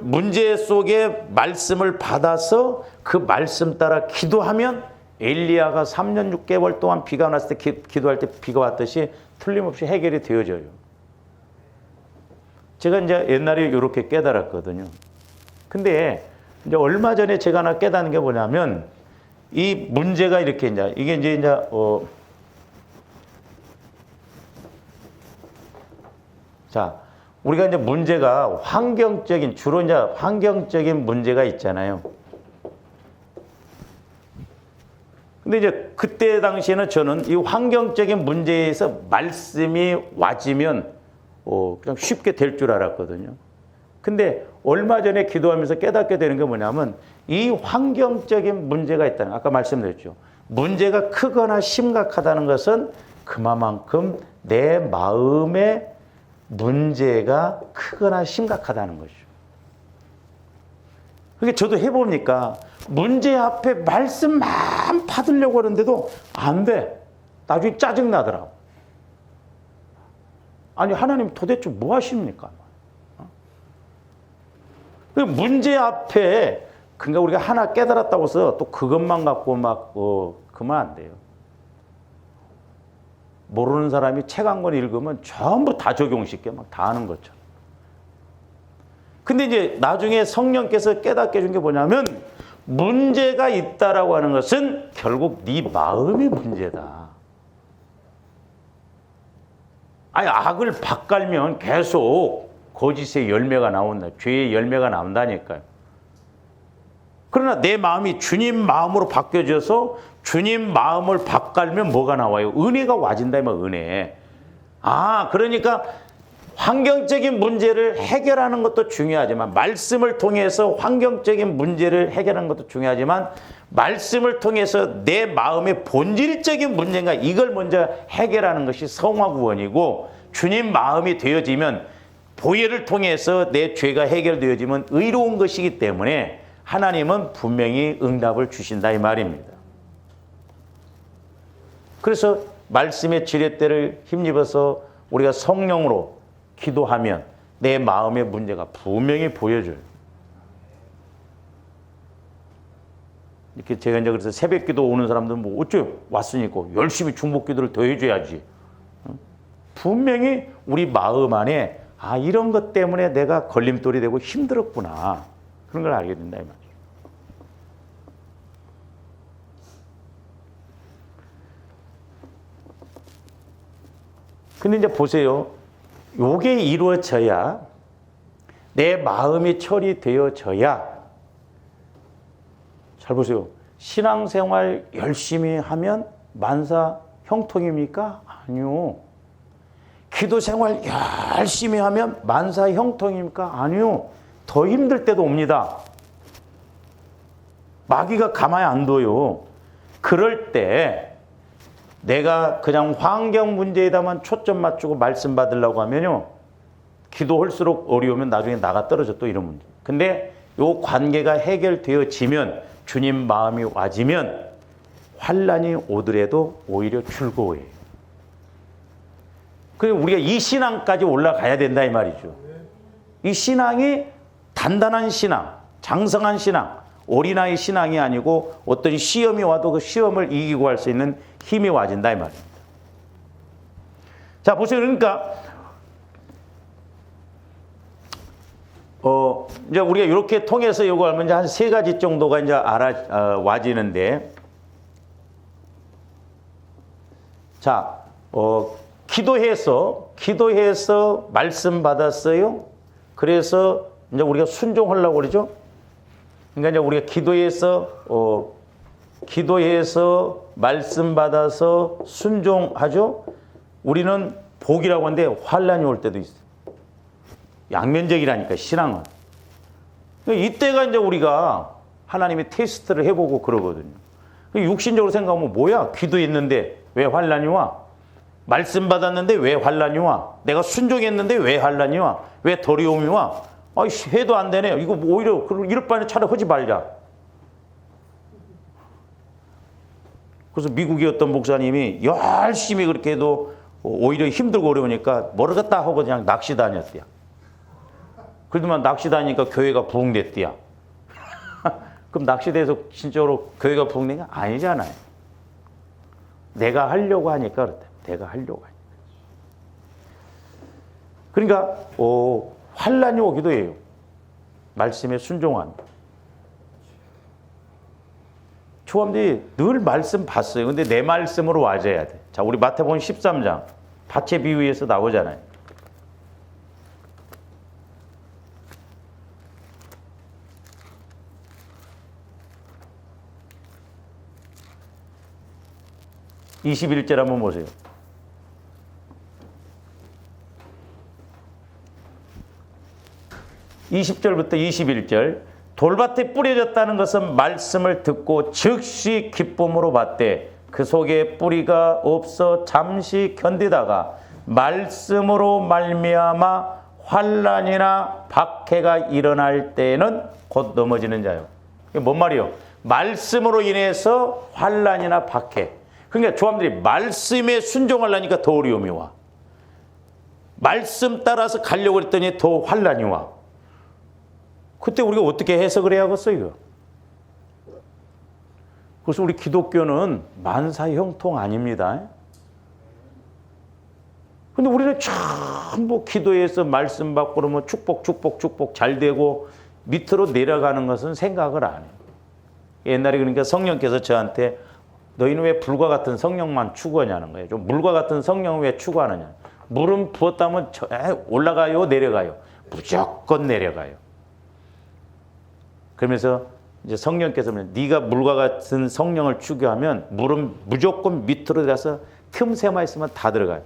S1: 문제 속에 말씀을 받아서 그 말씀 따라 기도하면 엘리야가 3년 6개월 동안 비가 났을 때 기도할 때 비가 왔듯이 틀림없이 해결이 되어져요. 제가 이제 옛날에 이렇게 깨달았거든요. 근데 이제 얼마 전에 제가 하나 깨닫는 게 뭐냐면 이 문제가 이렇게 이게 자, 우리가 이제 문제가 주로 이제 환경적인 문제가 있잖아요. 근데 이제 그때 당시에는 저는 이 환경적인 문제에서 말씀이 와지면 그냥 쉽게 될 줄 알았거든요. 근데 얼마 전에 기도하면서 깨닫게 되는 게 뭐냐면 이 환경적인 문제가 있다는 아까 말씀드렸죠. 문제가 크거나 심각하다는 것은 그만큼 내 마음의 문제가 크거나 심각하다는 거죠. 그게 저도 해보니까 문제 앞에 말씀만 받으려고 하는데도 안 돼. 나중에 짜증나더라고. 아니 하나님 도대체 뭐 하십니까? 문제 앞에 그러니까 우리가 하나 깨달았다고 해서 또 그것만 갖고 막 그러면 안 돼요. 모르는 사람이 책 한 권 읽으면 전부 다 적용시켜 막 다 하는 것처럼. 근데 이제 나중에 성령께서 깨닫게 해준 게 뭐냐면 문제가 있다라고 하는 것은 결국 네 마음이 문제다. 아니 악을 밭갈면 계속 거짓의 열매가 나온다. 죄의 열매가 나온다니까요. 그러나 내 마음이 주님 마음으로 바뀌어져서 주님 마음을 밭갈면 뭐가 나와요? 은혜가 와진다. 은혜. 그러니까 환경적인 문제를 해결하는 것도 중요하지만 말씀을 통해서 환경적인 문제를 해결하는 것도 중요하지만 말씀을 통해서 내 마음의 본질적인 문제인가 이걸 먼저 해결하는 것이 성화구원이고 주님 마음이 되어지면 보혈을 통해서 내 죄가 해결되어지면 의로운 것이기 때문에 하나님은 분명히 응답을 주신다 이 말입니다. 그래서 말씀의 지렛대를 힘입어서 우리가 성령으로 기도하면 내 마음의 문제가 분명히 보여져요. 이렇게 제가 이제 그래서 새벽 기도 오는 사람들은 뭐 어째요? 왔으니까 열심히 중복 기도를 더 해줘야지. 분명히 우리 마음 안에 이런 것 때문에 내가 걸림돌이 되고 힘들었구나. 그런 걸 알게 된다 이 말이에요. 근데 이제 보세요. 요게 이루어져야, 내 마음이 처리되어져야, 잘 보세요. 신앙생활 열심히 하면 만사 형통입니까? 아니요. 기도생활 열심히 하면 만사 형통입니까? 아니요. 더 힘들 때도 옵니다. 마귀가 가만히 안 둬요. 그럴 때 내가 그냥 환경 문제에다만 초점 맞추고 말씀 받으려고 하면요, 기도할수록 어려우면 나중에 나가 떨어져 또 이런 문제. 근데 요 관계가 해결되어지면, 주님 마음이 와지면 환란이 오더라도 오히려 즐거워해요. 그래서 우리가 이 신앙까지 올라가야 된다 이 말이죠. 이 신앙이 단단한 신앙, 장성한 신앙, 어린아이 신앙이 아니고 어떤 시험이 와도 그 시험을 이기고 할 수 있는 힘이 와진다 이 말입니다. 자, 보세요. 그러니까 이제 우리가 이렇게 통해서 이거 알면 이제 한 세 가지 정도가 이제 와지는데, 자, 기도해서 말씀 받았어요. 그래서 이제 우리가 순종하려고 그러죠. 그러니까 이제 우리가 기도해서 말씀 받아서 순종하죠. 우리는 복이라고 하는데 환란이 올 때도 있어요. 양면적이라니까 신앙은. 이때가 이제 우리가 하나님의 테스트를 해보고 그러거든요. 육신적으로 생각하면 뭐야? 기도했는데 왜 환란이 와? 말씀 받았는데 왜 환란이 와? 내가 순종했는데 왜 환란이 와? 왜 더러움이 와? 아이씨, 해도 안 되네. 이거 뭐 오히려 이럴 바에는 차라리 하지 말자. 그래서 미국의 어떤 목사님이 열심히 그렇게 해도 오히려 힘들고 어려우니까 모르겠다 하고 그냥 낚시 다녔대요. 그러더만 낚시 다니니까 교회가 부흥됐대요. 그럼 낚시대에서 진짜로 교회가 부흥된 게 아니잖아요. 내가 하려고 하니까 그렇다. 내가 하려고 하니까. 그러니까 환란이 오기도 해요. 말씀에 순종합니다. 초함들이 늘 말씀 봤어요. 근데 내 말씀으로 와줘야 돼. 자, 우리 마태복음 13장 밭의 비유에서 나오잖아요. (21절) 한번 보세요. 20절부터 21절. 돌밭에 뿌려졌다는 것은 말씀을 듣고 즉시 기쁨으로 받되 그 속에 뿌리가 없어 잠시 견디다가 말씀으로 말미암아 환난이나 박해가 일어날 때에는 곧 넘어지는 자요. 이게 뭔 말이요? 말씀으로 인해서 환난이나 박해. 그러니까 조함들이 말씀에 순종하려니까 더 어려움이 와. 말씀 따라서 가려고 했더니 더 환난이 와. 그때 우리가 어떻게 해석을 해야겠어요, 이거? 그래서 우리 기독교는 만사 형통 아닙니다. 근데 우리는 전부 기도해서 말씀 받고 그러면 축복 잘 되고 밑으로 내려가는 것은 생각을 안 해요. 옛날에 그러니까 성령께서 저한테 너희는 왜 불과 같은 성령만 추구하냐는 거예요. 좀 물과 같은 성령을 왜 추구하느냐. 물은 부었다면 올라가요, 내려가요? 무조건 내려가요. 그러면서 이제 성령께서는 네가 물과 같은 성령을 추구하면 물은 무조건 밑으로 들어가서 틈새만 있으면 다 들어가요.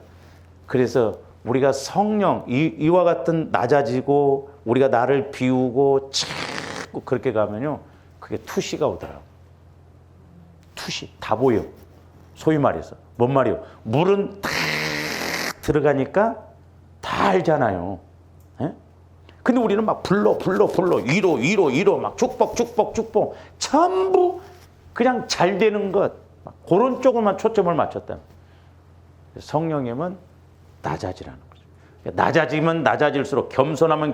S1: 그래서 우리가 성령 이와 같은 낮아지고 우리가 나를 비우고 자꾸 그렇게 가면요, 그게 투시가 오더라고. 투시 다 보여. 소위 말해서 뭔 말이요? 물은 탁 들어가니까 다 알잖아요. 에? 근데 우리는 막 불러 위로 막 축복 전부 그냥 잘 되는 것 그런 쪽으로만 초점을 맞췄다. 성령님은 낮아지라는 거죠. 낮아지면 낮아질수록 겸손하면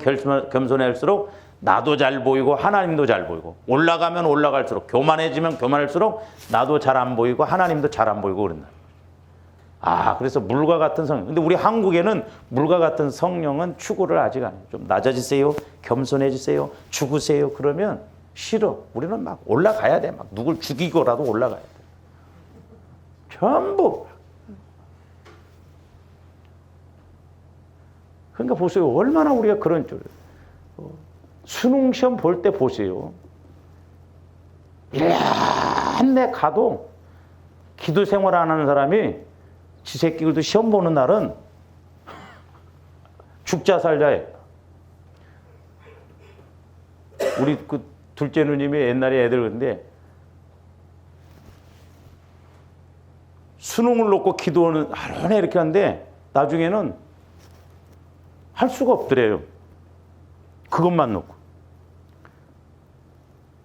S1: 겸손할수록 나도 잘 보이고 하나님도 잘 보이고 올라가면 올라갈수록 교만해지면 교만할수록 나도 잘 안 보이고 하나님도 잘 안 보이고 그런다. 그래서 물과 같은 성령. 근데 우리 한국에는 물과 같은 성령은 추구를 아직 안 해요. 좀 낮아지세요. 겸손해지세요. 죽으세요. 그러면 싫어. 우리는 막 올라가야 돼. 막 누굴 죽이고라도 올라가야 돼. 전부. 그러니까 보세요. 얼마나 우리가 그런 줄. 수능 시험 볼 때 보세요. 1년 내 가도 기도 생활 안 하는 사람이 지 새끼들도 시험 보는 날은 죽자 살자해. 우리 그 둘째 누님이 옛날에 애들 그런데 수능을 놓고 기도는 하루 종일 이렇게 하는데 나중에는 할 수가 없더래요. 그것만 놓고.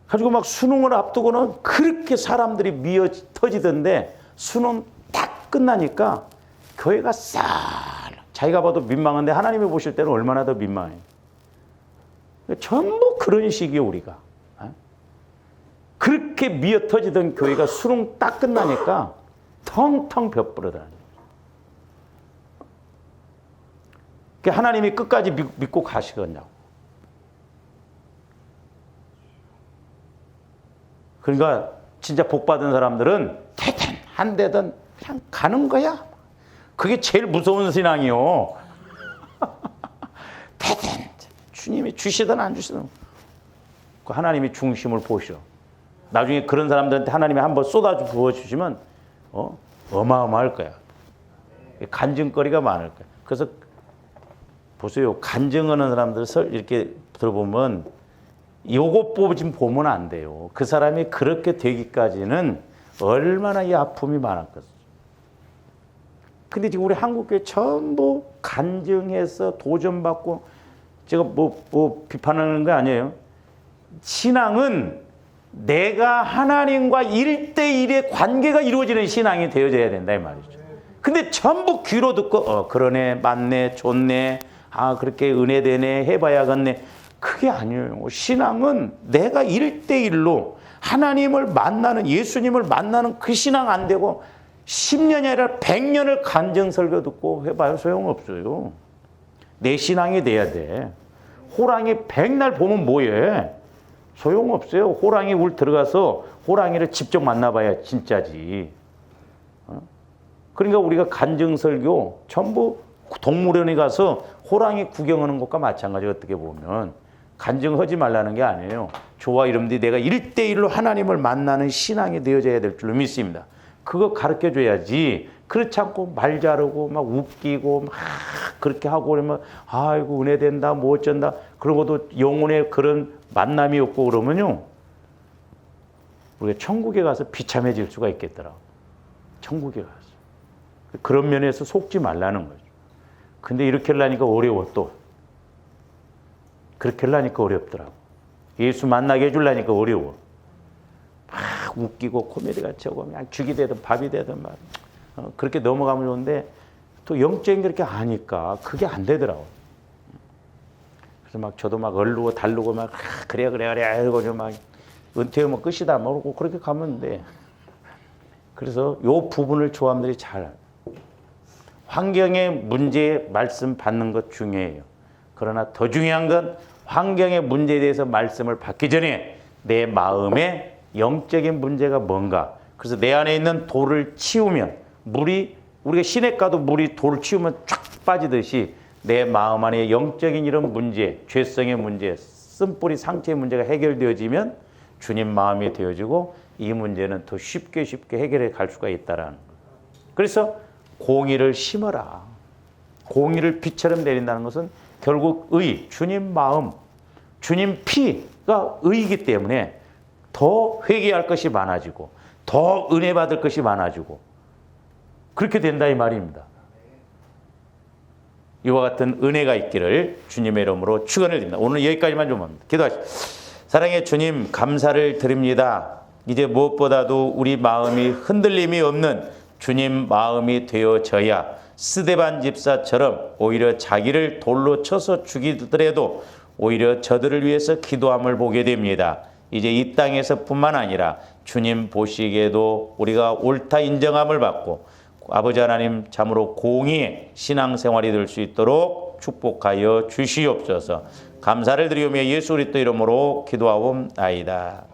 S1: 가지고 막 수능을 앞두고는 그렇게 사람들이 미어 터지던데 수능 딱 끝나니까 교회가 싹 자기가 봐도 민망한데 하나님이 보실 때는 얼마나 더 민망해요. 전부 그런 식이에요, 우리가. 그렇게 미어 터지던 교회가 수능 딱 끝나니까 텅텅 벼뿌려다녀요. 하나님이 끝까지 믿고 가시겠냐고. 그러니까 진짜 복 받은 사람들은 되든 안 되든 그냥 가는 거야. 그게 제일 무서운 신앙이요. 되든 주님이 주시든 안 주시든 하나님이 중심을 보셔. 나중에 그런 사람들한테 하나님이 한번 쏟아 부어주시면 어마어마할 거야. 간증거리가 많을 거야. 그래서 보세요. 간증하는 사람들 이렇게 들어보면 요것 보면 안 돼요. 그 사람이 그렇게 되기까지는 얼마나 이 아픔이 많았겠어요. 근데 지금 우리 한국교회 전부 간증해서 도전받고 제가 뭐 비판하는 거 아니에요. 신앙은 내가 하나님과 1대1의 관계가 이루어지는 신앙이 되어져야 된다 이 말이죠. 근데 전부 귀로 듣고 그러네, 맞네, 좋네, 그렇게 은혜되네, 해봐야겠네. 그게 아니에요. 신앙은 내가 1대1로 하나님을 만나는, 예수님을 만나는 그 신앙 안 되고 10년이 아니라 100년을 간증 설교 듣고 해봐야 소용없어요. 내 신앙이 돼야 돼. 호랑이 백날 보면 뭐해? 소용없어요. 호랑이 울 들어가서 호랑이를 직접 만나봐야 진짜지. 그러니까 우리가 간증 설교 전부 동물원에 가서 호랑이 구경하는 것과 마찬가지예요. 어떻게 보면. 간증하지 말라는 게 아니에요. 저와 여러분들이 내가 1대1로 하나님을 만나는 신앙이 되어져야 될 줄로 믿습니다. 그거 가르쳐줘야지. 그렇지 않고 말 자르고 막 웃기고 막 그렇게 하고 그러면 아이고 은혜 된다 뭐 어쩐다 그러고도 영혼의 그런 만남이 없고 그러면요 우리가 천국에 가서 비참해질 수가 있겠더라. 천국에 가서. 그런 면에서 속지 말라는 거죠. 근데 이렇게 하려니까 어려워 또. 그렇게 하려니까 어렵더라고. 예수 만나게 해주려니까 어려워. 막 웃기고 코미디 같이 하고 그냥 죽이 되든 밥이 되든 막 그렇게 넘어가면 좋은데 또 영적인 게 그렇게 아니까 그게 안 되더라고. 그래서 막 저도 막 얼르고 달르고 막 그래 하고 좀 막 은퇴하면 끝이다 모르고 그렇게 가면 돼. 그래서 요 부분을 조함들이 잘 환경의 문제에 말씀 받는 것 중요해요. 그러나 더 중요한 건 환경의 문제에 대해서 말씀을 받기 전에 내 마음에 영적인 문제가 뭔가. 그래서 내 안에 있는 돌을 치우면 우리가 시냇가도 물이 돌을 치우면 쫙 빠지듯이 내 마음 안에 영적인 이런 문제, 죄성의 문제, 쓴뿌리 상처의 문제가 해결되어지면 주님 마음이 되어지고 이 문제는 더 쉽게 해결해 갈 수가 있다라는 거예요. 그래서 공의를 심어라. 공의를 비처럼 내린다는 것은 결국 주님 마음, 주님 피가 의이기 때문에 더 회개할 것이 많아지고 더 은혜 받을 것이 많아지고 그렇게 된다 이 말입니다. 이와 같은 은혜가 있기를 주님의 이름으로 축원을 드립니다. 오늘 여기까지만 좀 합니다. 기도하시죠. 사랑의 주님 감사를 드립니다. 이제 무엇보다도 우리 마음이 흔들림이 없는 주님 마음이 되어져야 스데반 집사처럼 오히려 자기를 돌로 쳐서 죽이더라도 오히려 저들을 위해서 기도함을 보게 됩니다. 이제 이 땅에서뿐만 아니라 주님 보시기에도 우리가 옳다 인정함을 받고 아버지 하나님 참으로 공의의 신앙생활이 될 수 있도록 축복하여 주시옵소서. 감사를 드리오며 예수 그리스도 이름으로 기도하옵나이다.